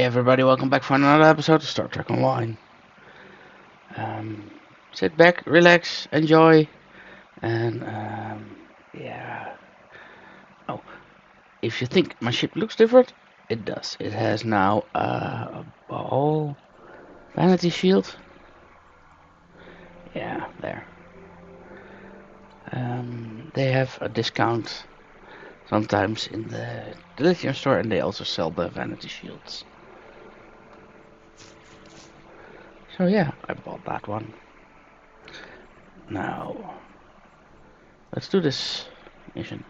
everybody, welcome back for another episode of Star Trek Online. Um, Sit back, relax, enjoy, and yeah. Oh, if you think my ship looks different, it does. It has now a ball vanity shield. Yeah, there. They have a discount sometimes in the lithium store, and they also sell the vanity shields. So yeah, I bought that one. Now, let's do this mission.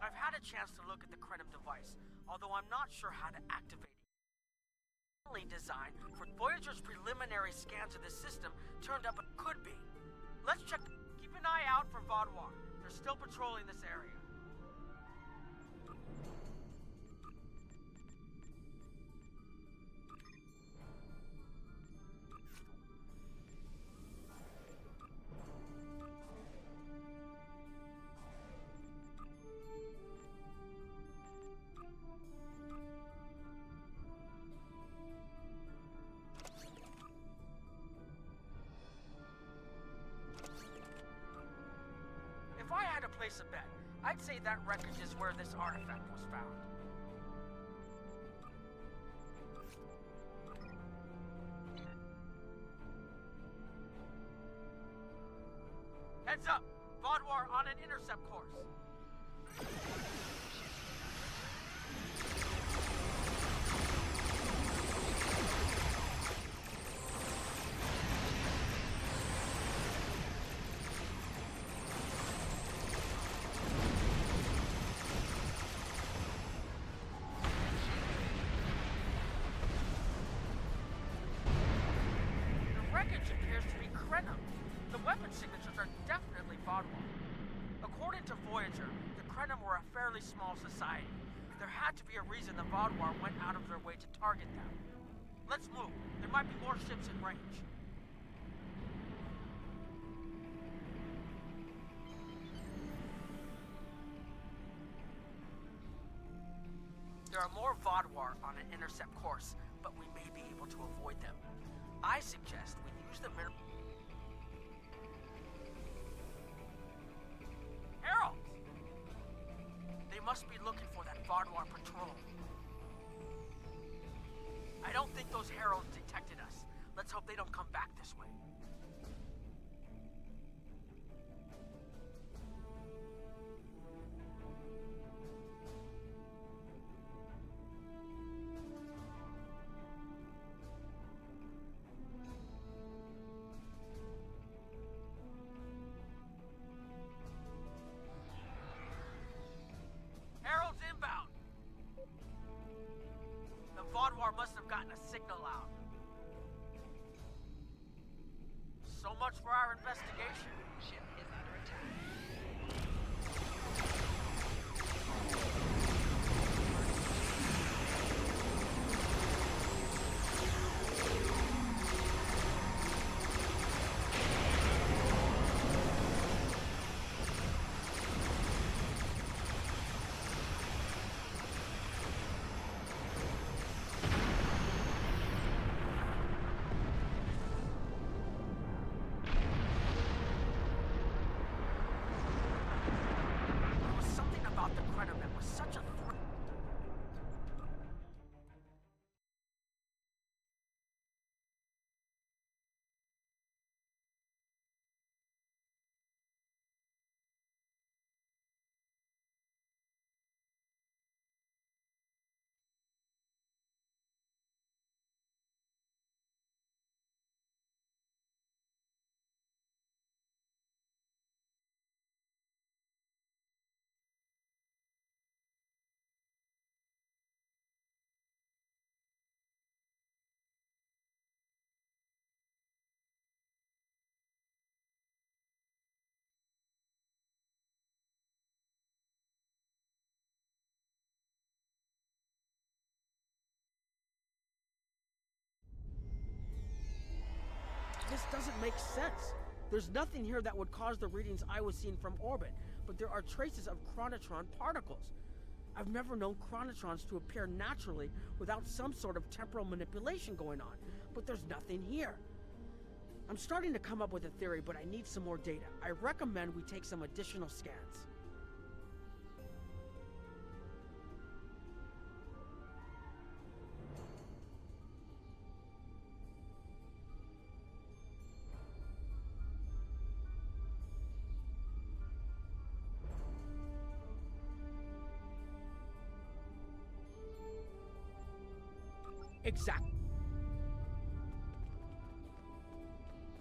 I've had a chance to look at the Krenim device, although I'm not sure how to activate it. Only designed for Voyager's preliminary scans of the system turned up it could be. Let's check. Keep an eye out for Vaudouar. They're still patrolling this area. If I had to place a bet, I'd say that wreckage is where this artifact was found. Heads up! Vaudouar on an intercept course. The wreckage appears to be Krenim. The weapon signatures are definitely Vaudouar. According to Voyager, the Krenim were a fairly small society. There had to be a reason the Vaudouar went out of their way to target them. Let's move. There might be more ships in range. There are more Vaudouar on an intercept course, but we may be able to avoid them. I suggest we use the mirror. Harold! They must be looking for that Vaudouar patrol. I don't think those heralds detected us. Let's hope they don't come back this way. Herald's inbound! The Vaudouar must have gotten a signal out. So much for our investigation. Ship is under attack. makes sense. There's nothing here that would cause the readings I was seeing from orbit, but there are traces of chronotron particles. I've never known chronotrons to appear naturally without some sort of temporal manipulation going on, but there's nothing here. I'm starting to come up with a theory, but I need some more data. I recommend we take some additional scans. Exactly.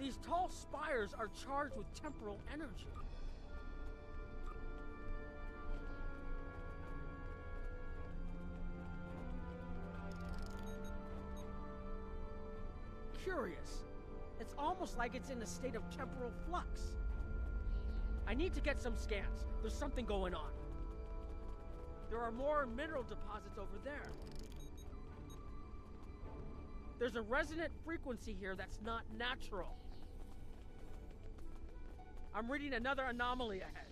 These tall spires are charged with temporal energy. Curious. It's almost like it's in a state of temporal flux. I need to get some scans. There's something going on. There are more mineral deposits over there. There's a resonant frequency here that's not natural. I'm reading another anomaly ahead.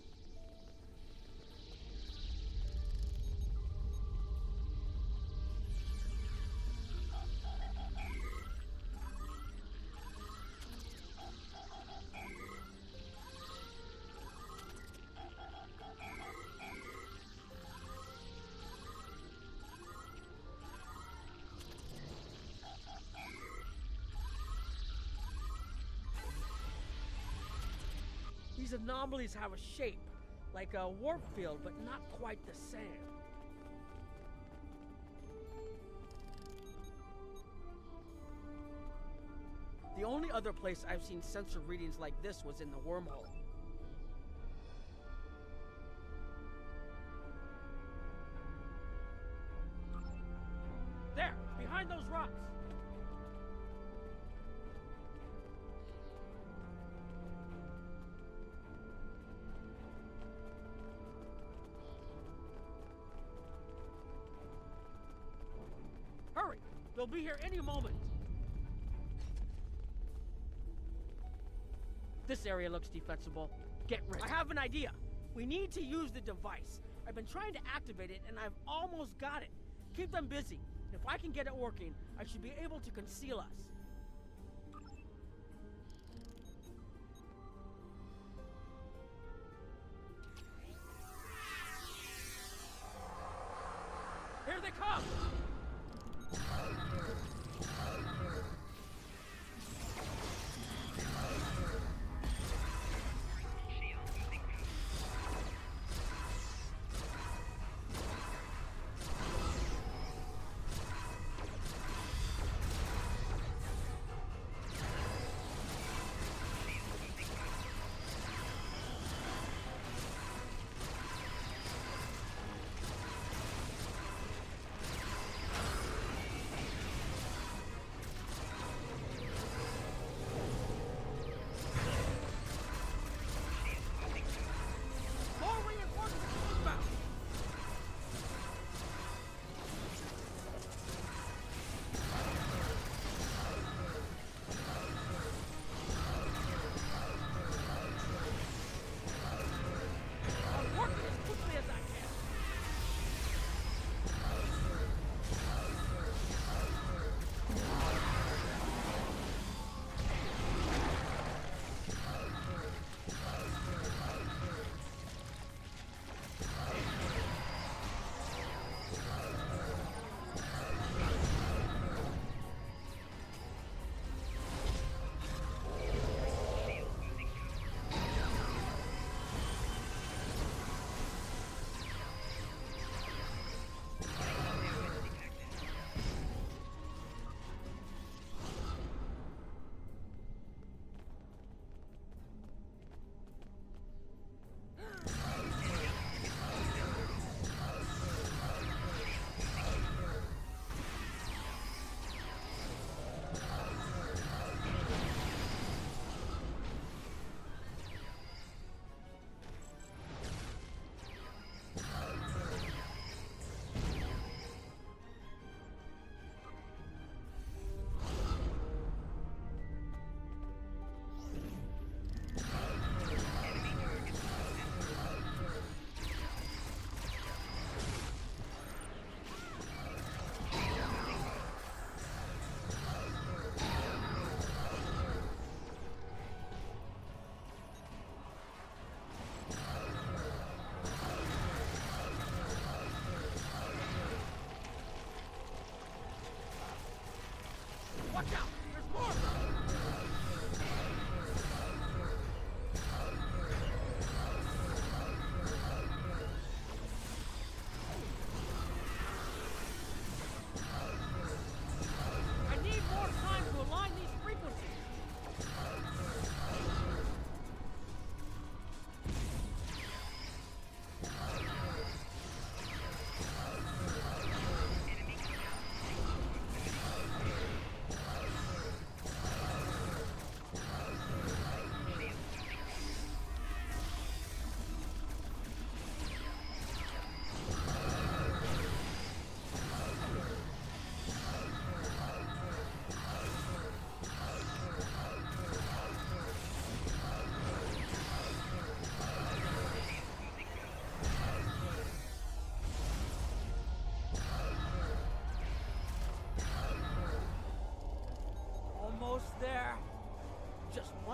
These anomalies have a shape, like a warp field, but not quite the same. The only other place I've seen sensor readings like this was in the wormhole. There, behind those rocks. Hurry! They'll be here any moment. This area looks defensible. Get ready. I have an idea. We need to use the device. I've been trying to activate it, and I've almost got it. Keep them busy. If I can get it working, I should be able to conceal us. Here they come!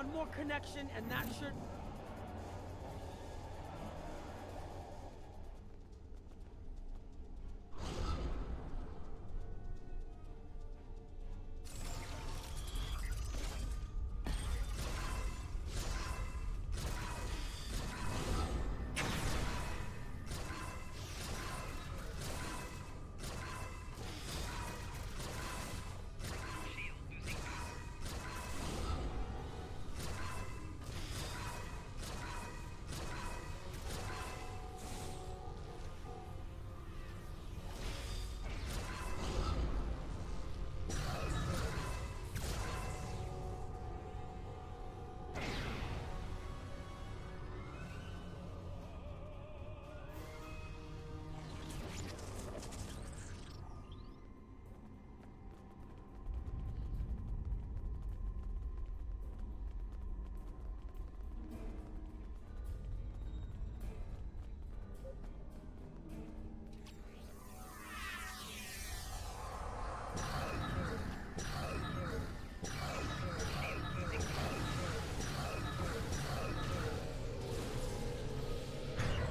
One more connection and that should...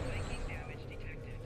Making damage detected.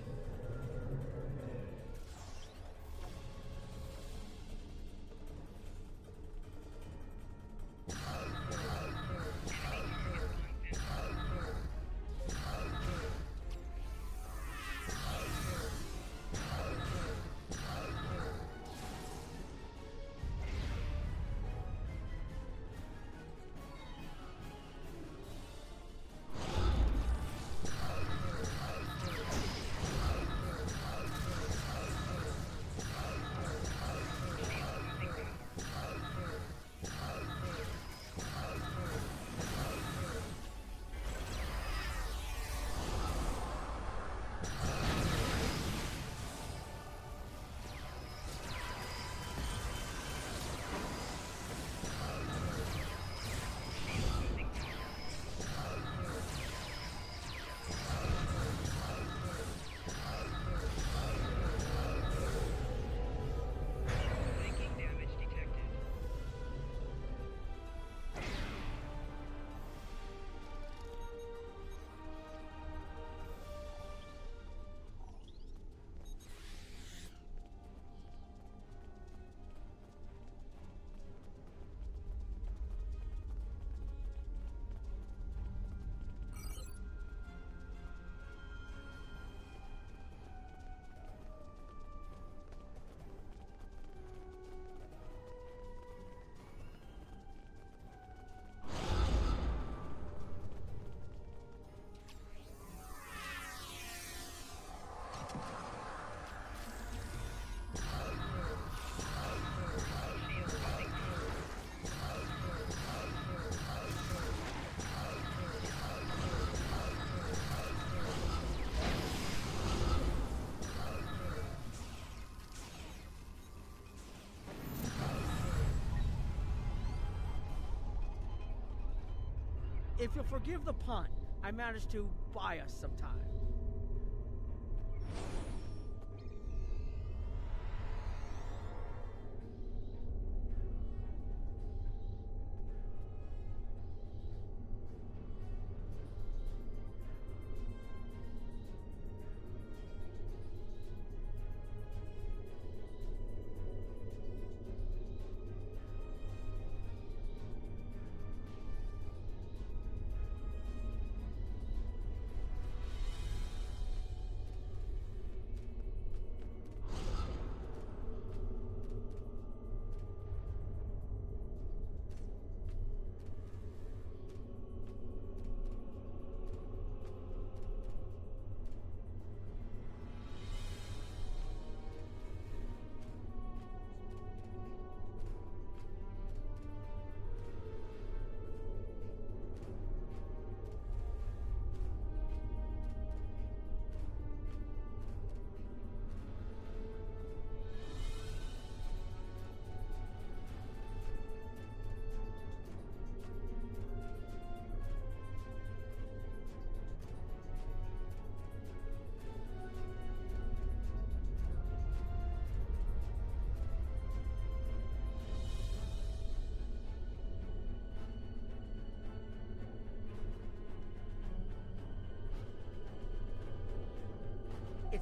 Making damage detected. If you'll forgive the pun, I managed to buy us some time.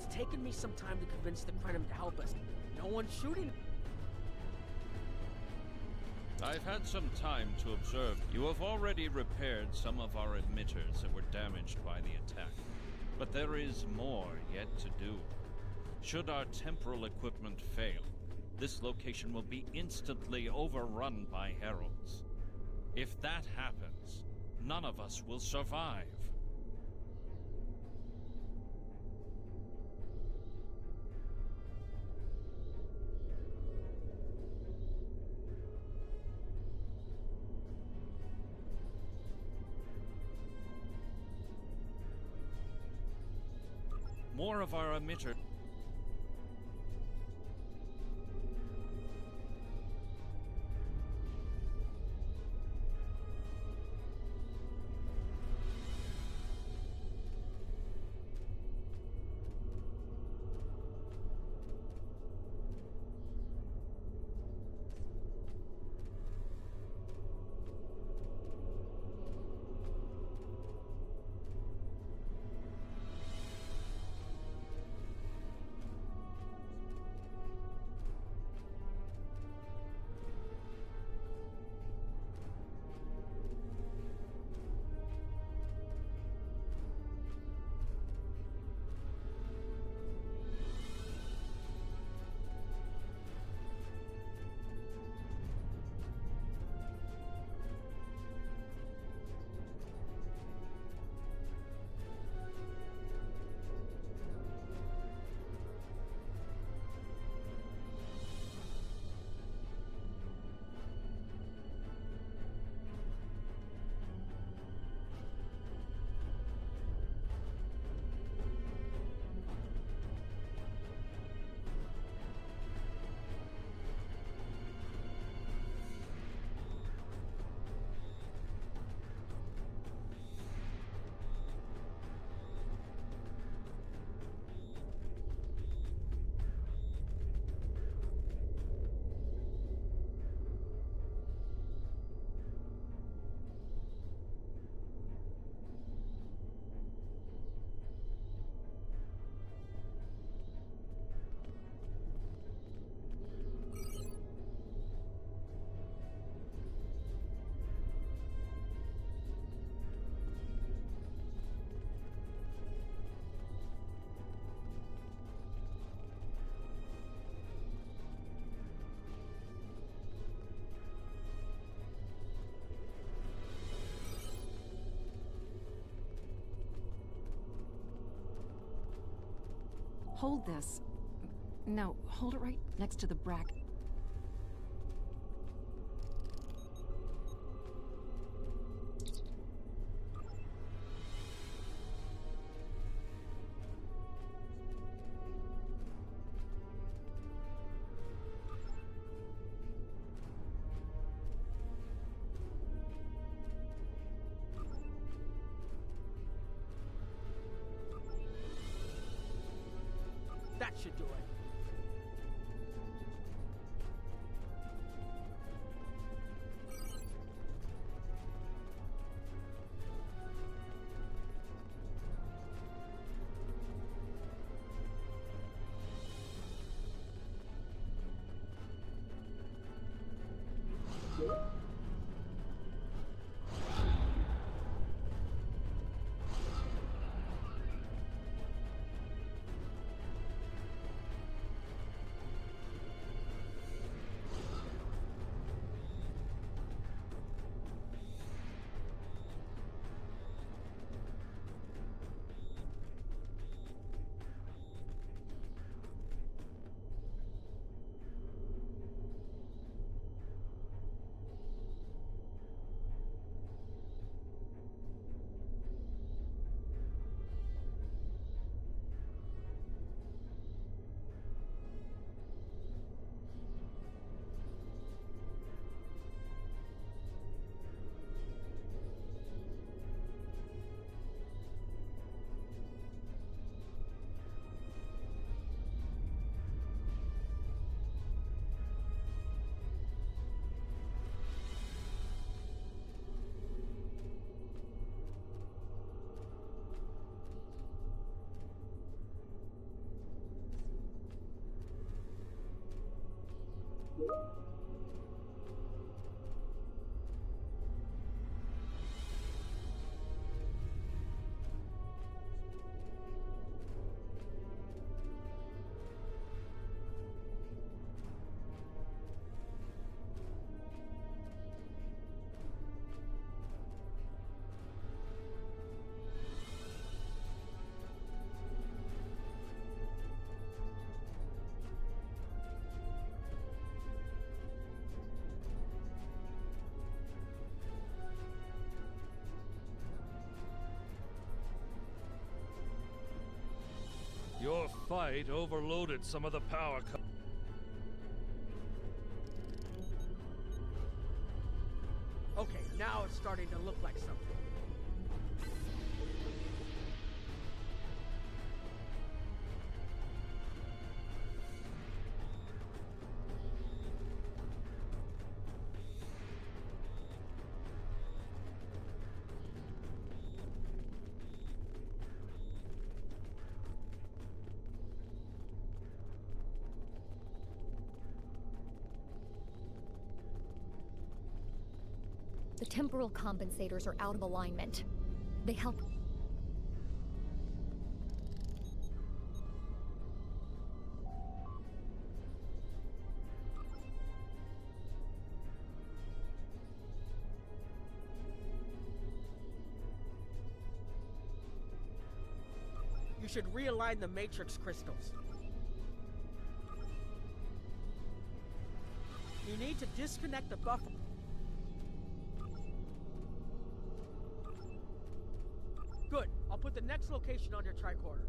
It's taken me some time to convince the Krenim to help us. No one's shooting. I've had some time to observe. You have already repaired some of our emitters that were damaged by the attack. But there is more yet to do. Should our temporal equipment fail, this location will be instantly overrun by heralds. If that happens, none of us will survive. More of our emitter. Hold this. No, hold it right next to the bracket. That should do it. Your fight overloaded some of the power. Okay, now it's starting to look like something. The temporal compensators are out of alignment. They help. You should realign the matrix crystals. You need to disconnect the buffer. Good. I'll put the next location on your tricorder.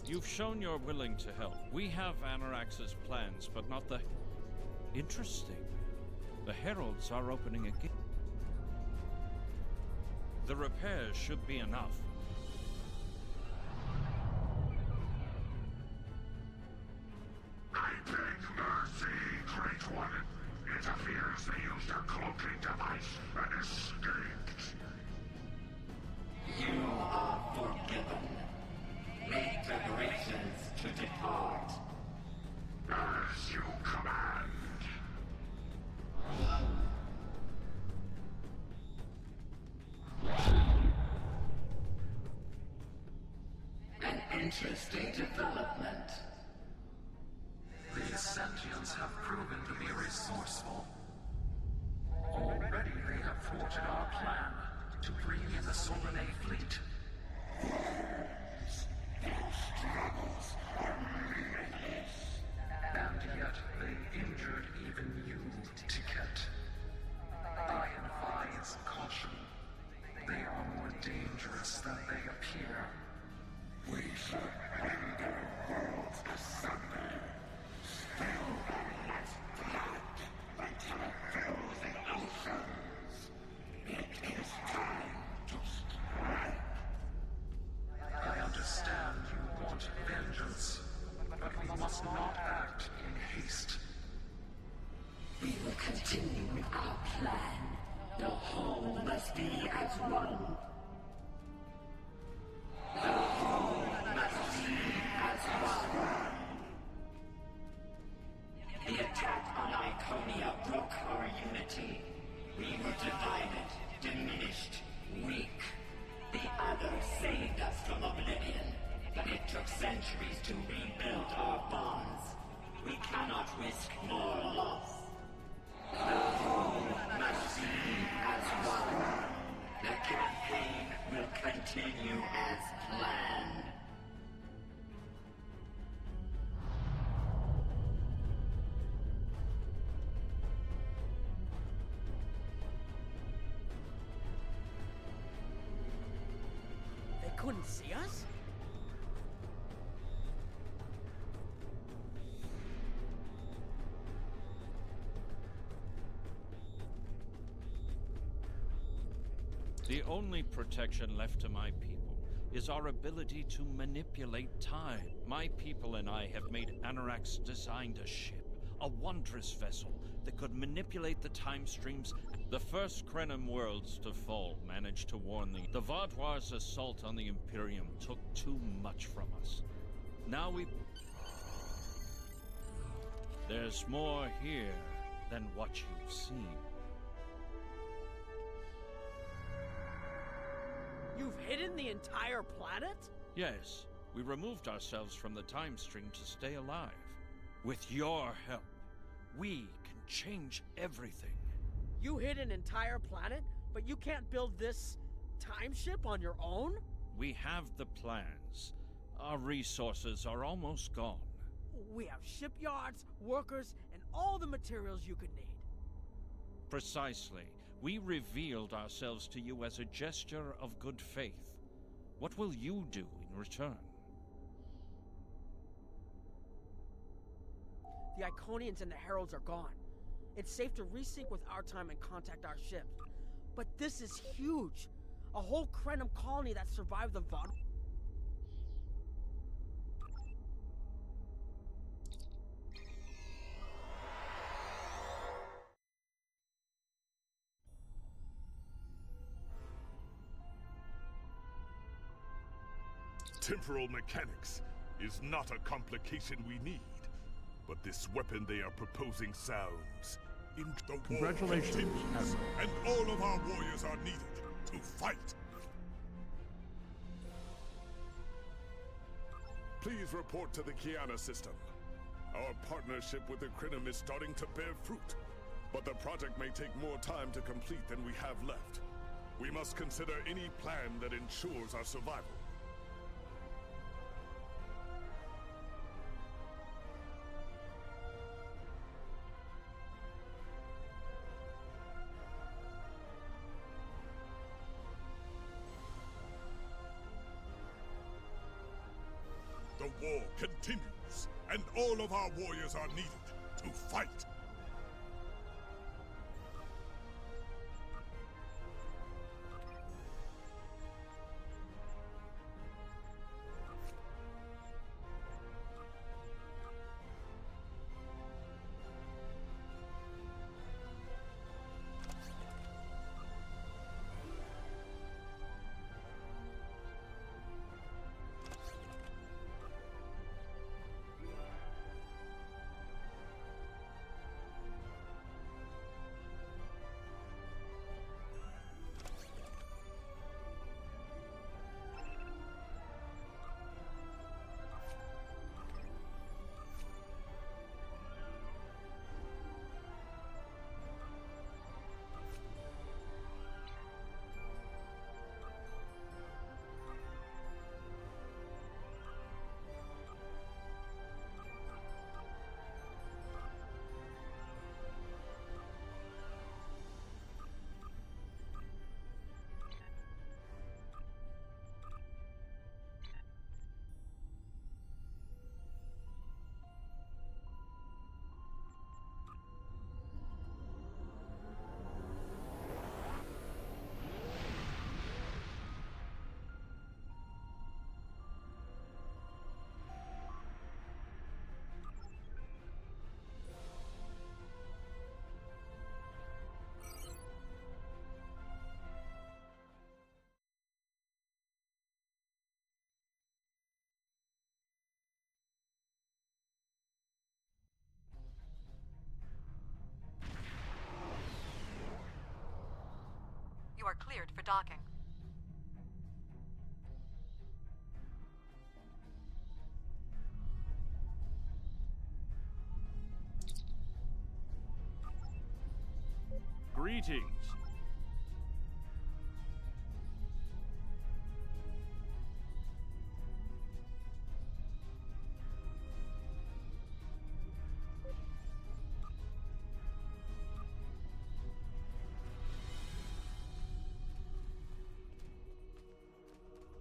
You've shown you're willing to help. We have Anorax's plans, but not the... Interesting. The Heralds are opening a gate. The repairs should be enough. I beg mercy, Great One. It appears they used a cloaking device and escaped. You are forgiven. Make preparations to depart. As you command. An interesting development. These sentients have proven to be resourceful. Already they have thwarted our plan to bring in the Solanae fleet. And yet they injured even you, Ticket. I advise caution. They are more dangerous than they appear. We shall rend their worlds asunder. Still let blood until it fills the oceans. It is time to strike. I understand you want vengeance, but we must not act in haste. We will continue with our plan. The whole must be as one. The whole must be as one. The attack on Iconia broke our unity. We were divided, diminished, weak. The others saved us from oblivion, but it took centuries to rebuild our bonds. We cannot risk more loss. The whole must be as one. The campaign will continue as planned. They couldn't see us? The only protection left to my people is our ability to manipulate time. My people and I have made Anorak's designed a ship, a wondrous vessel that could manipulate the time streams. The first Krenim worlds to fall managed to warn the Vaadwaur's assault on the Imperium took too much from us. Now there's more here than what you've seen. You've hidden the entire planet? Yes, we removed ourselves from the time stream to stay alive. With your help, we can change everything. You hid an entire planet, but you can't build this time ship on your own? We have the plans. Our resources are almost gone. We have shipyards, workers, and all the materials you could need. Precisely. We revealed ourselves to you as a gesture of good faith. What will you do in return? The Iconians and the Heralds are gone. It's safe to resync with our time and contact our ship. But this is huge. A whole Krenim colony that survived the Vaad. Temporal mechanics is not a complication we need, but this weapon they are proposing sounds. The Congratulations, war continues, Admiral. and all of our warriors are needed to fight. Please report to the Kiana system. Our partnership with the Krenim is starting to bear fruit, but the project may take more time to complete than we have left. We must consider any plan that ensures our survival. The war continues, and all of our warriors are needed to fight. You are cleared for docking. Greetings.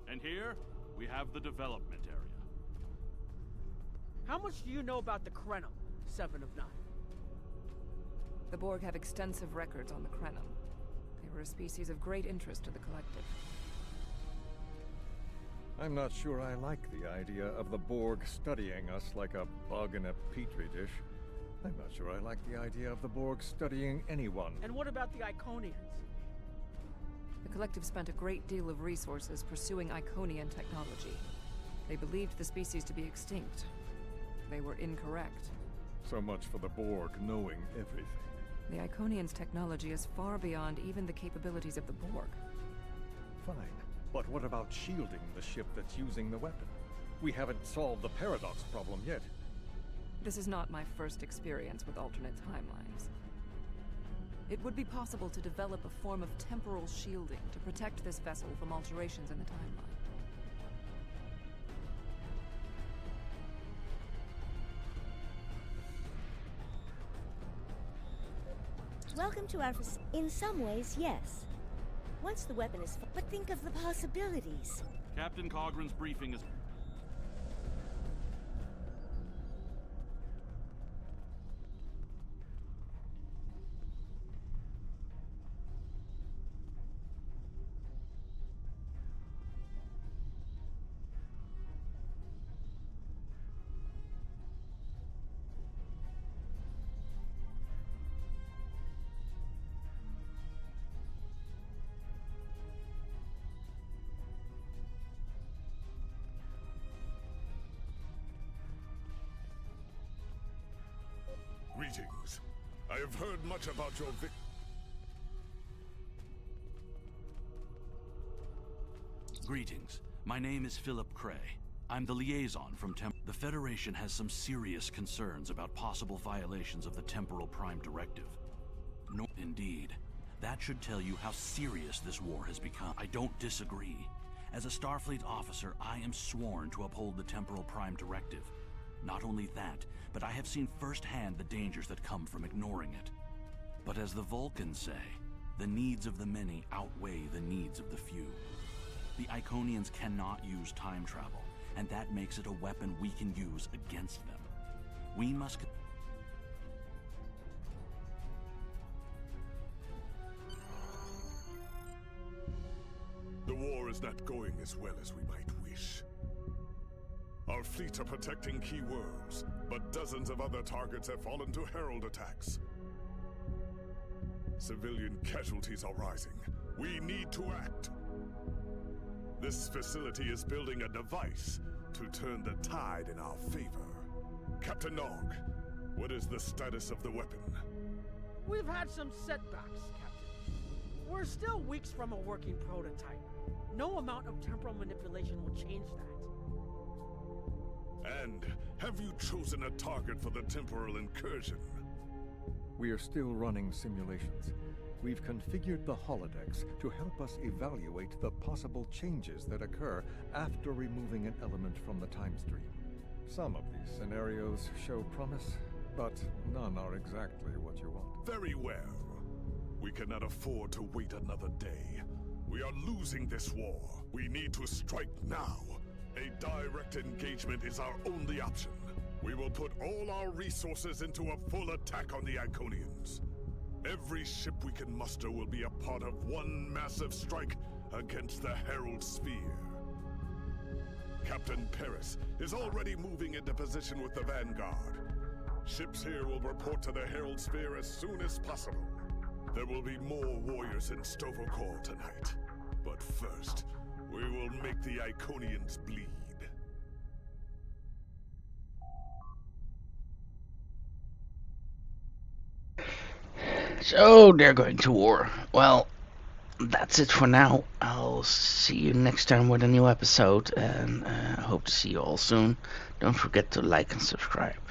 And here, we have the development area. How much do you know about the Krenim, 7 of 9? The Borg have extensive records on the Krenim. They were a species of great interest to the Collective. I'm not sure I like the idea of the Borg studying us like a bug in a petri dish. I'm not sure I like the idea of the Borg studying anyone. And what about the Iconians? The Collective spent a great deal of resources pursuing Iconian technology. They believed the species to be extinct. They were incorrect. So much for the Borg knowing everything. The Iconians' technology is far beyond even the capabilities of the Borg. Fine, but what about shielding the ship that's using the weapon? We haven't solved the paradox problem yet. This is not my first experience with alternate timelines. It would be possible to develop a form of temporal shielding to protect this vessel from alterations in the timeline. Welcome to our... In some ways, yes. Once the weapon is... But think of the possibilities. Captain Cogran's briefing is... Greetings. I have heard much about your Greetings. My name is Philip Cray. I'm the liaison from The Federation has some serious concerns about possible violations of the Temporal Prime Directive. No, indeed. That should tell you how serious this war has become. I don't disagree. As a Starfleet officer, I am sworn to uphold the Temporal Prime Directive. Not only that, but I have seen firsthand the dangers that come from ignoring it. But as the Vulcans say, the needs of the many outweigh the needs of the few. The Iconians cannot use time travel, and that makes it a weapon we can use against them. We must... The war is not going as well as we might wish. Our fleets are protecting key worlds, but dozens of other targets have fallen to Herald attacks. Civilian casualties are rising. We need to act. This facility is building a device to turn the tide in our favor. Captain Nog, what is the status of the weapon? We've had some setbacks, Captain. We're still weeks from a working prototype. No amount of temporal manipulation will change that. And have you chosen a target for the temporal incursion? We are still running simulations. We've configured the holodecks to help us evaluate the possible changes that occur after removing an element from the time stream. Some of these scenarios show promise, but none are exactly what you want. Very well. We cannot afford to wait another day. We are losing this war. We need to strike now. A direct engagement is our only option. We will put all our resources into a full attack on the Iconians. Every ship we can muster will be a part of one massive strike against the Herald Sphere. Captain Paris is already moving into position with the Vanguard. Ships here will report to the Herald Sphere as soon as possible. There will be more warriors in Stovokor tonight. But first, we will make the Iconians bleed. So they're going to war. Well, that's it for now. I'll see you next time with a new episode, and I hope to see you all soon. Don't forget to like and subscribe.